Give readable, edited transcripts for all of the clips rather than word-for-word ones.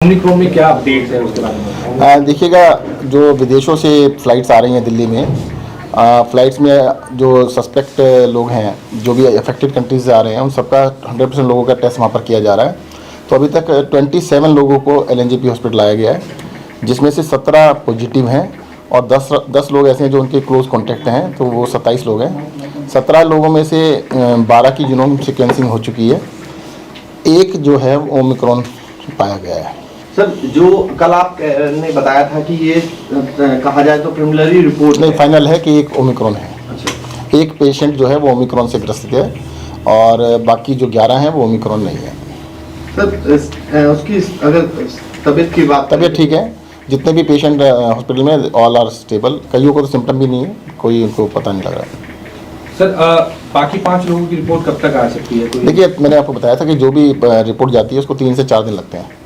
Omicron में क्या updates है उसके बारे में? देखिएगा, जो विदेशों से फ़्लाइट्स आ रही हैं दिल्ली में, फ़्लाइट्स में जो सस्पेक्ट लोग हैं, जो भी अफेक्टेड कंट्रीज से आ रहे हैं, उन सबका 100% लोगों का टेस्ट वहाँ पर किया जा रहा है। तो अभी तक 27 लोगों को LNJP हॉस्पिटल लाया गया है, जिसमें से 17 पॉजिटिव हैं और 10 लोग ऐसे हैं जो उनके क्लोज कॉन्टैक्ट हैं, तो वो 27 लोग हैं। 17 लोगों में से 12 की जीनोम सीक्वेंसिंग हो चुकी है। एक जो है वो ओमिक्रॉन पाया गया है। सर, जो कल आप ने बताया था कि ये कहा जाए तो प्रिलिमिनरी रिपोर्ट नहीं, फाइनल है कि एक ओमिक्रॉन है। अच्छा। एक पेशेंट जो है वो ओमिक्रॉन से ग्रसित है और बाकी जो 11 हैं वो ओमिक्रॉन नहीं है। सर, उसकी अगर तबीयत की बात, तबीयत ठीक है। जितने भी पेशेंट हॉस्पिटल में ऑल आर स्टेबल। कईयों को तो सिम्टम भी नहीं है, कोई उनको पता नहीं लग रहा है। सर, बाकी 5 लोगों की रिपोर्ट कब तक आ सकती है? देखिए, मैंने आपको बताया था कि जो भी रिपोर्ट जाती है उसको 3 से 4 दिन लगते हैं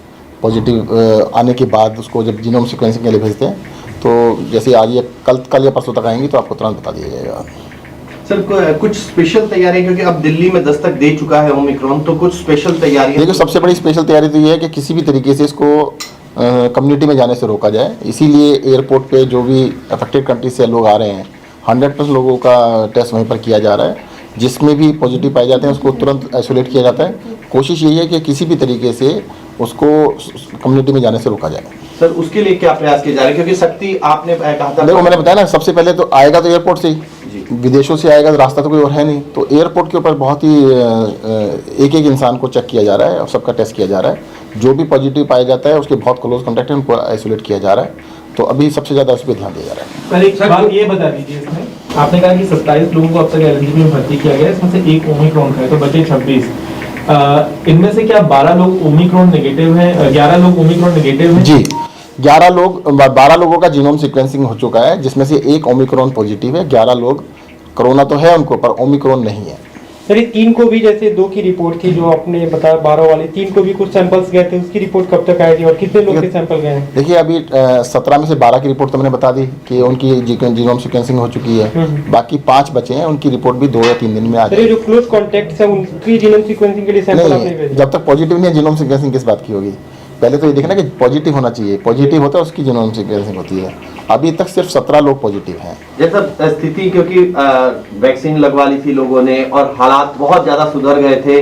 पॉजिटिव आने के बाद। उसको जब जीनोम सीक्वेंसिंग के लिए भेजते हैं, तो जैसे आज या कल या परसों तक आएंगी तो आपको तुरंत बता दिया जाएगा। सर, कुछ स्पेशल तैयारी, क्योंकि अब दिल्ली में दस्तक दे चुका है ओमिक्रॉन, तो कुछ स्पेशल तैयारी? देखिए, सबसे बड़ी स्पेशल तैयारी तो ये है कि किसी भी तरीके से इसको कम्युनिटी में जाने से रोका जाए। इसीलिए एयरपोर्ट पे जो भी अफेक्टेड कंट्री से लोग आ रहे हैं, 100% लोगों का टेस्ट वहीं पर किया जा रहा है। जिसमें भी पॉजिटिव पाए जाते हैं उसको तुरंत आइसोलेट किया जाता है। कोशिश यही है कि किसी भी तरीके से उसको कम्युनिटी में जाने से रोका जाए। सर, उसके लिए क्या प्रयास किए जा रहे हैं? क्योंकि सख्ती आपने कहा था, देखो, मैंने बताया ना, सबसे पहले तो आएगा तो एयरपोर्ट से ही, विदेशों से आएगा तो रास्ता तो कोई और है नहीं। तो एयरपोर्ट के ऊपर बहुत ही एक इंसान को चेक किया जा रहा है और सबका टेस्ट किया जा रहा है। जो भी पॉजिटिव पाया जाता है उसके बहुत क्लोज कॉन्टैक्ट है, उनको आइसोलेट किया जा रहा है। तो अभी सबसे ज़्यादा उस पर ध्यान दिया जा रहा है। सर, एक बात ये बता दीजिए, इसमें आपने कहा कि 27 लोगों को अब तक LNJP में भर्ती किया गया है, इसमें से एक ओमिक्रॉन का है, तो बचे 26। इनमें से क्या 12 लोग ओमिक्रॉन नेगेटिव हैं, 11 लोग ओमिक्रॉन नेगेटिव हैं? जी, 12 लोगों का जीनोम सीक्वेंसिंग हो चुका है, जिसमें से एक ओमिक्रॉन पॉजिटिव है। 11 लोग कोरोना तो है उनको, पर ओमिक्रॉन नहीं है। सर, ये 3 को भी, जैसे 2 की रिपोर्ट थी जो आपने बताया 12 वाले, 3 को भी कुछ सैंपल्स गए थे, उसकी रिपोर्ट कब तक आएगी और कितने लोग के सैंपल गए हैं? देखिए, अभी 17 में से 12 की रिपोर्ट तो मैंने बता दी कि उनकी जीनोम सीक्वेंसिंग हो चुकी है। बाकी 5 बचे हैं, उनकी रिपोर्ट भी 2 या 3 दिन में आ जाएगी। जो क्लोज कॉन्टैक्ट्स हैं उनकी जीनोम सीक्वेंसिंग के लिए सैंपल आपने भेजे? जब तक पॉजिटिव नहीं है, जीनोम सीक्वेंसिंग किस बात की होगी? पहले तो ये देखना कि पॉजिटिव होना चाहिए। पॉजिटिव होता है उसकी जीनोम सीक्वेंसिंग होती है। अभी तक सिर्फ 17 लोग पॉजिटिव हैं। जैसा स्थिति, क्योंकि वैक्सीन लगवा ली थी लोगों ने और हालात बहुत ज्यादा सुधर गए थे,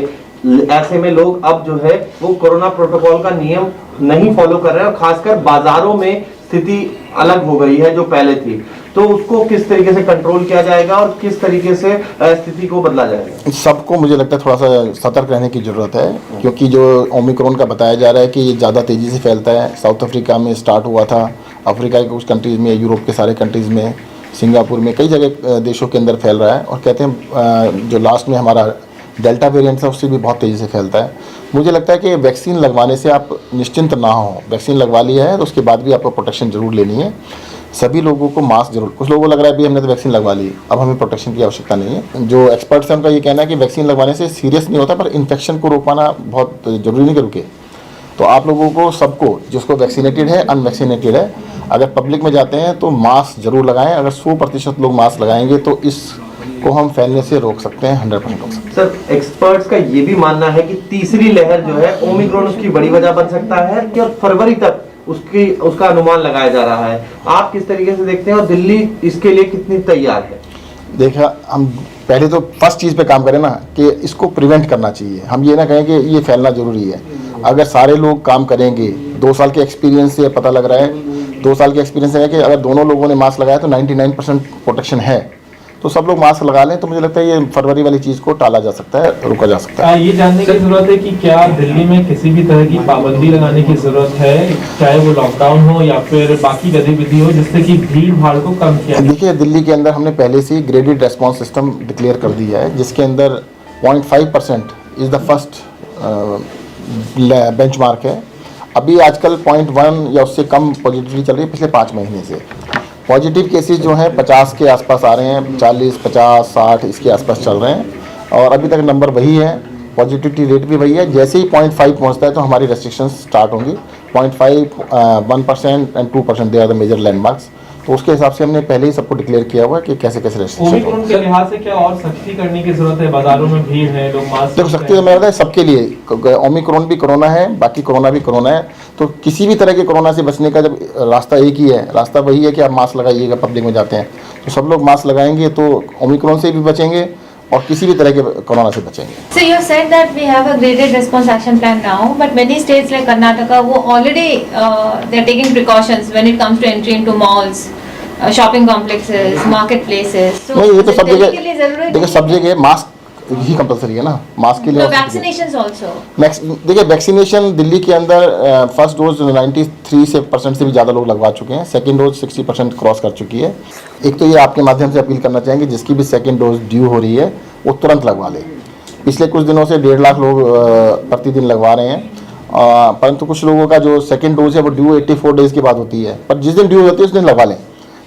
ऐसे में लोग अब जो है वो कोरोना प्रोटोकॉल का नियम नहीं फॉलो कर रहे हैं और खासकर बाजारों में स्थिति अलग हो गई है जो पहले थी। तो उसको किस तरीके से कंट्रोल किया जाएगा और किस तरीके से स्थिति को बदला जाएगा? सबको मुझे लगता है थोड़ा सा सतर्क रहने की ज़रूरत है, क्योंकि जो ओमिक्रॉन का बताया जा रहा है कि ये ज़्यादा तेज़ी से फैलता है। साउथ अफ्रीका में स्टार्ट हुआ था, अफ्रीका के कुछ कंट्रीज़ में, यूरोप के सारे कंट्रीज़ में, सिंगापुर में, कई जगह देशों के अंदर फैल रहा है। और कहते हैं जो लास्ट में हमारा डेल्टा वेरिएंट था उससे भी बहुत तेज़ी से फैलता है। मुझे लगता है कि वैक्सीन लगवाने से आप निश्चिंत ना हो। वैक्सीन लगवा लिया है तो उसके बाद भी आपको प्रोटेक्शन जरूर लेनी है। सभी लोगों को मास्क जरूर, कुछ लोगों को लग रहा है भी हमने तो वैक्सीन लगवा ली, अब हमें प्रोटेक्शन की आवश्यकता नहीं है। जो एक्सपर्ट्स हैं उनका ये कहना है कि वैक्सीन लगवाने से सीरियस नहीं होता, पर इन्फेक्शन को रोक पाना बहुत जरूरी नहीं कि रुके। तो आप लोगों को, सबको, जिसको वैक्सीनेटेड है, अनवैक्सीनेटेड है, अगर पब्लिक में जाते हैं तो मास्क जरूर लगाएं। अगर 100% लोग मास्क लगाएंगे तो इसको हम फैलने से रोक सकते हैं, 100% रोक सकते हैं। सर, एक्सपर्ट्स का ये भी मानना है कि तीसरी लहर जो है ओमिक्रॉन उसकी बड़ी वजह बन सकता है कि और फरवरी तक उसका अनुमान लगाया जा रहा है। आप किस तरीके से देखते हैं और दिल्ली इसके लिए कितनी तैयार है? देखा, हम पहले तो फर्स्ट चीज़ पे काम करें ना कि इसको प्रिवेंट करना चाहिए। हम ये ना कहें कि ये फैलना जरूरी है। अगर सारे लोग काम करेंगे, 2 साल के एक्सपीरियंस से पता लग रहा है, 2 साल के एक्सपीरियंस है कि अगर दोनों लोगों ने मास्क लगाया तो 99% प्रोटेक्शन है। तो सब लोग मास्क लगा लें तो मुझे लगता है ये फरवरी वाली चीज़ को टाला जा सकता है, रोका जा सकता है। ये जानने की जरूरत है कि क्या दिल्ली में किसी भी तरह की पाबंदी लगाने की जरूरत है, चाहे वो लॉकडाउन हो या फिर बाकी गतिविधि हो, जिससे कि भीड़ भाड़ को कम किया जाए? देखिए, दिल्ली के अंदर हमने पहले से ही ग्रेडेड रेस्पॉन्स सिस्टम डिक्लेयर कर दिया है, जिसके अंदर 0.5% इज़ द फर्स्ट बेंचमार्क है। अभी आजकल 0.1 या उससे कम पॉजिटिविटी चल रही है पिछले 5 महीने से। पॉजिटिव केसेस जो हैं 50 के आसपास आ रहे हैं, 40, 50, 60 इसके आसपास चल रहे हैं और अभी तक नंबर वही है, पॉजिटिविटी रेट भी वही है। जैसे ही 0.5 पहुंचता है तो हमारी रेस्ट्रिक्शंस स्टार्ट होंगी। 0.5, 1% and 2% they are the major landmarks. तो उसके हिसाब से हमने पहले ही सबको डिक्लेयर किया हुआ है कि कैसे कैसे रेस्ट्रिक्शन। ओमिक्रॉन के लिहाज से क्या और सख्ती करने की जरूरत है? बाजारों में भीड़ है, लोग मास्क देखो सख्ती तो मैं बताया सबके लिए, ओमिक्रॉन भी कोरोना है, बाकी कोरोना भी कोरोना है। तो किसी भी तरह के कोरोना से बचने का जब रास्ता एक ही है, रास्ता वही है कि आप मास्क लगाइएगा, पब्लिक में जाते हैं तो सब लोग मास्क लगाएंगे तो ओमिक्रॉन से भी बचेंगे और किसी भी तरह के कोरोना से बचेंगे। So you said that we have a graded response action plan now, but many states like Karnataka, wo already they're taking precautions when it comes to entry into malls, shopping complexes, marketplaces. So नहीं, ये तो सब Delhi जगह के लिए जरूरत देखिए, सब जगह मास्क ही कंपलसरी है ना, मास्क के लिए। तो vaccinations also. देखिए वैक्सीनेशन दिल्ली के अंदर फर्स्ट डोज 93% से भी ज़्यादा लोग लगवा चुके हैं, सेकंड डोज 60% क्रॉस कर चुकी है। एक तो ये आपके माध्यम से अपील करना चाहेंगे जिसकी भी सेकंड डोज ड्यू हो रही है वो तुरंत लगवा ले। पिछले कुछ दिनों से 1.5 लाख लोग प्रतिदिन लगवा रहे हैं, परंतु कुछ लोगों का जो सेकंड डोज है वो ड्यू 84 डेज़ के बाद होती है, पर जिस दिन ड्यू होती है उस दिन लगवा लें।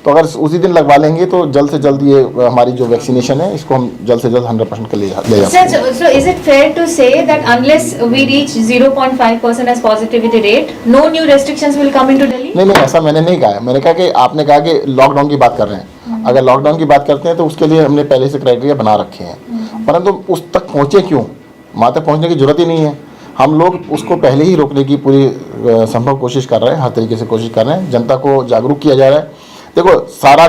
तो अगर उसी दिन लगवा लेंगे तो जल्द से जल्द ये हमारी जो वैक्सीनेशन है इसको हम जल्द से जल्द 100% कर ले जा सकते हैं। So is it fair to say that unless we reach 0.5% as positivity rate, no new restrictions will come into Delhi? नहीं, ऐसा मैंने नहीं कहा है। मैंने कहा कि आपने कहा कि लॉकडाउन की बात कर रहे हैं, अगर लॉकडाउन की बात करते हैं तो उसके लिए हमने पहले से क्राइटेरिया बना रखे हैं, परंतु उस तक पहुँचे क्यों? वहाँ तक पहुँचने की जरूरत ही नहीं है। हम लोग उसको पहले ही रोकने की पूरी संभव कोशिश कर रहे हैं, हर तरीके से कोशिश कर रहे हैं। जनता को जागरूक किया जा रहा है। देखो सारा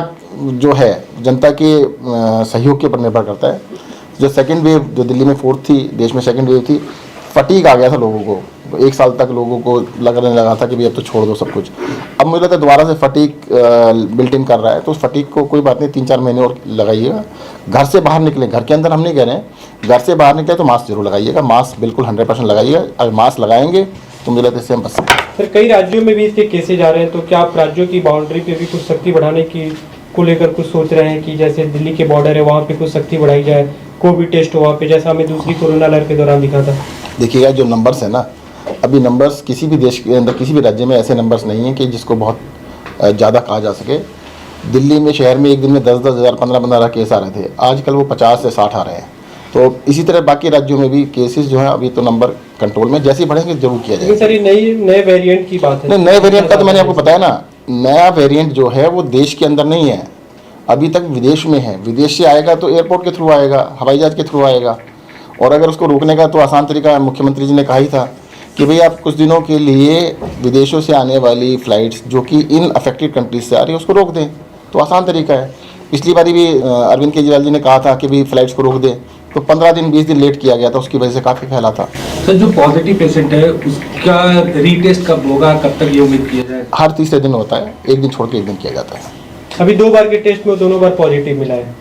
जो है जनता के सहयोग के ऊपर निर्भर करता है। जो सेकंड वेव जो दिल्ली में 4th थी, देश में सेकंड वेव थी, फटीक आ गया था लोगों को। 1 साल तक लोगों को लगने लगा था कि भाई अब तो छोड़ दो सब कुछ। अब मुझे लगता है दोबारा से फटीक बिल्ट इन कर रहा है, तो उस फटीक को कोई बात नहीं, 3-4 महीने और लगाइएगा। घर से बाहर निकलें, घर के अंदर हम नहीं कह रहे हैं, घर से बाहर निकले तो मास्क जरूर लगाइएगा, मास्क बिल्कुल 100% लगाइएगा। अगर मास्क लगाएंगे तो मुझे लगता है इससे हम बच सकते हैं। सर कई राज्यों में भी इसके केसेज आ रहे हैं, तो क्या आप राज्यों की बाउंड्री पे भी कुछ सख्ती बढ़ाने की को लेकर कुछ सोच रहे हैं कि जैसे दिल्ली के बॉर्डर है वहाँ पे कुछ सख्ती बढ़ाई जाए, कोविड टेस्ट हो वहाँ पे, जैसा हमें दूसरी कोरोना लहर के दौरान दिखा था? देखिएगा जो नंबर्स है ना, अभी नंबर्स किसी भी देश के अंदर, किसी भी राज्य में ऐसे नंबर्स नहीं हैं कि जिसको बहुत ज़्यादा कहा जा सके। दिल्ली में शहर में एक दिन में 10-10 हज़ार 15-15 केस आ रहे थे, आजकल वो 50 से 60 आ रहे हैं। तो इसी तरह बाकी राज्यों में भी केसेस जो हैं अभी तो नंबर कंट्रोल में, जैसे ही बढ़ेंगे जरूर किया जाएगा। सर ये नए वेरिएंट की बात है। नहीं, नए वेरिएंट का तो मैंने आपको बताया ना, नया वेरिएंट जो है वो देश के अंदर नहीं है, अभी तक विदेश में है। विदेश से आएगा तो एयरपोर्ट के थ्रू आएगा, हवाई जहाज के थ्रू आएगा। और अगर उसको रोकने का तो आसान तरीका मुख्यमंत्री जी ने कहा ही था कि भाई आप कुछ दिनों के लिए विदेशों से आने वाली फ़्लाइट्स जो कि इन अफेक्टेड कंट्रीज से आ रही है उसको रोक दें, तो आसान तरीका है। पिछली बारी भी अरविंद केजरीवाल जी ने कहा था कि भाई फ़्लाइट्स को रोक दें, तो 15 दिन 20 दिन लेट किया गया था, उसकी वजह से काफ़ी फैला था। सर जो पॉजिटिव पेशेंट है उसका रीटेस्ट कब होगा, कब तक ये उम्मीद किया जाए? हर तीसरे दिन होता है, एक दिन छोड़ के एक दिन किया जाता है। अभी 2 बार के टेस्ट में दोनों बार पॉजिटिव मिला है,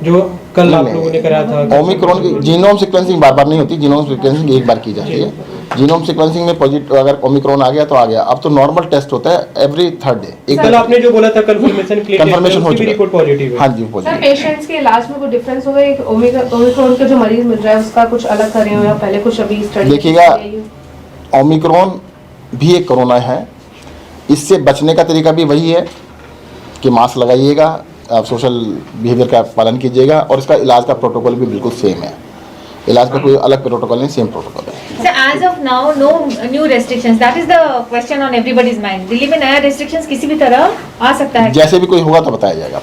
जो कल आप लोगों ने कराया था। ओमिक्रॉन की जीनोम सीक्वेंसिंग बार बार नहीं होती, जीनोम सीक्वेंसिंग एक बार की जाती है। जीनोम सीक्वेंसिंग में पॉजिटिव अगर ओमिक्रॉन आ गया तो आ गया। अब तो नॉर्मल टेस्ट होता है एवरी 3rd डे। कल आपने जो बोला था कंफर्मेशन के लिए कंफर्मेशन हो चुका है, रिपोर्ट पॉजिटिव है। हाँ जी सर पॉजिटिव। पेशेंट्स के इलाज में कोई डिफरेंस होगा? एक ओमिक्रॉन का जो मरीज मिल रहा है उसका कुछ अलग कर रहे हो या पहले कुछ अभी स्टडी? देखिएगा ओमिक्रॉन भी एक कोरोना है, इससे बचने का तरीका भी वही है कि मास्क लगाइएगा, आप सोशल बिहेवियर का पालन कीजिएगा, और इसका इलाज का प्रोटोकॉल भी बिल्कुल सेम है। इलाज का कोई अलग प्रोटोकॉल नहीं, सेम प्रोटोकॉल है। So as of now, no new restrictions. That is the question on everybody's mind. Delhi में नया restrictions किसी भी तरह आ सकता है? जैसे भी कोई होगा तो बताया जाएगा।